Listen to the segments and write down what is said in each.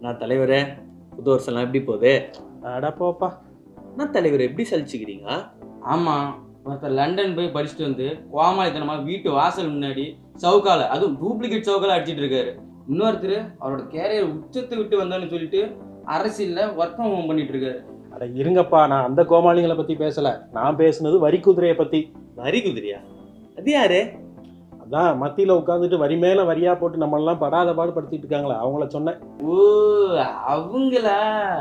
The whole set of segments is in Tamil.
நான் தலைவரே, புது வருஷம்லாம் எப்படி போகுது? அட போப்பா. நான் தலைவர் எப்படி சலிச்சுக்கிறீங்க? ஆமாம், ஒருத்தர் லண்டன் போய் படிச்சுட்டு வந்து கோமாளித்தனமா வீட்டு வாசல் முன்னாடி சவுக்கால, அதுவும் டூப்ளிகேட் சவுக்கால அடிச்சிட்டு இருக்காரு. இன்னொருத்தர் அவரோட கேரியர் உச்சத்தை விட்டு வந்தான்னு சொல்லிட்டு அரசியல்ல ஒர்க் ஃப்ரம் ஹோம் பண்ணிட்டு இருக்காரு. அட இருங்கப்பா, நான் அந்த கோமாளிகளை பத்தி பேசல. நான் பேசுனது வரி குதிரையை பத்தி. வரி குதிரையா? அது யாரு? அதான் மத்தியில உட்காந்துட்டு வரி மேல வரியா போட்டு நம்ம எல்லாம் படாத பாடு படுத்திட்டு இருக்காங்களா, அவங்கள சொன்னேன். ஓ, அவங்களா?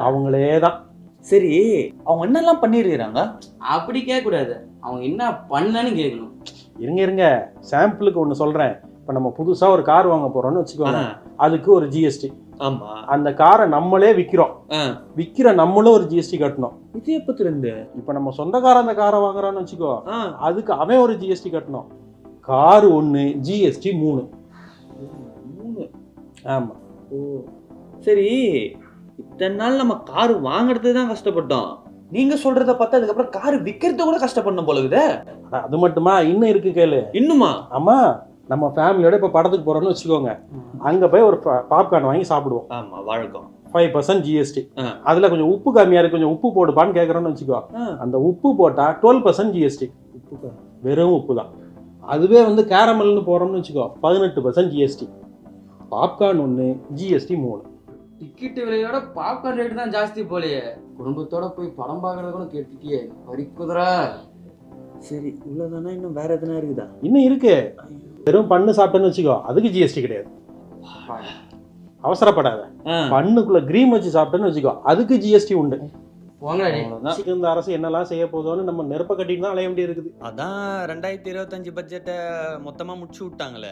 அவங்களே தான். சரி, அவங்க என்னெல்லாம் பண்ணிருக்கிறாங்க? அப்படி கேட்கக்கூடாது, அவங்க என்ன பண்ணான்னு கேட்கணும். இருங்க சாம்பிளுக்கு ஒன்று சொல்றேன். இப்போ நம்ம புதுசா ஒரு கார் வாங்க போறோம்னு வச்சுக்கோங்க. அதுக்கு ஒரு ஜிஎஸ்டி. ஆமா. அந்த காரை நம்மளே விற்கிறோம். விற்கிற நம்மளும் ஒரு ஜிஎஸ்டி கட்டணும். இது எப்பத்துல இருந்து? இப்போ நம்ம சொந்தக்காரன் அந்த காரை வாங்குறான்னு வச்சுக்கோ, அதுக்கு அவன் ஒரு ஜிஎஸ்டி கட்டணும். Car 1, GST 3. ஆமா. ஓ சரி, இத்தனை நாள் நம்ம கார் வாங்குறது தான் கஷ்டப்பட்டோம். நீங்க சொல்றத பார்த்தா அதுக்கப்புறம் கார் விற்கிறது கூட கஷ்டப்படணும் போல இருக்குதே. அது மட்டுமா, இன்னும் இருக்கு கேளு. இன்னுமா? ஆமா, நம்ம ஃபேமிலியோட இப்போ படத்துக்கு போறோம்னு வச்சுக்கோங்க. அங்க போய் ஒரு பாப்கார்ன் வாங்கி சாப்பிடுவோம். ஆமா, வழக்கம். 5% ஜிஎஸ்டி. அதுல கொஞ்சம் உப்பு கம்மியா இருக்கு, கொஞ்சம் உப்பு போடுப்பான்னு கேட்கறோம்னு வச்சுக்கோ. அந்த உப்பு போட்டா 12% ஜிஎஸ்டி. வெறும் உப்பு தான். அதுவே வந்து கேரமல்னு போறோம்னு வச்சுக்கோ, 18% ஜிஎஸ்டி. Popcorn 1, GST 3. டிக்கெட் விலையோட பாப்கார்ன் ரேட்டு தான் ஜாஸ்தி போலையே. குடும்பத்தோட போய் படம் பார்க்கறத கூட கேட்டுட்டியே, வரி குதிரை. சரி, இவ்வளவுதானா? இன்னும் வேற எதுனா இருக்குதா? இன்னும் இருக்கு. வெறும் பண்ணு சாப்பிட்டேன்னு வச்சுக்கோ, அதுக்கு ஜிஎஸ்டி கிடையாது. அவசரப்படாத. பண்ணுக்குள்ள கிரீம் வச்சு சாப்பிட்டேன்னு வச்சுக்கோ, அதுக்கு ஜிஎஸ்டி உண்டு. இந்த அரசு என்னெல்லாம் செய்ய போதோன்னு நம்ம நெருப்ப கட்டிட்டு தான் அலைய வேண்டிய இருக்குது. அதான் 2025 பட்ஜெட்டை மொத்தமா முடிச்சு விட்டாங்களே.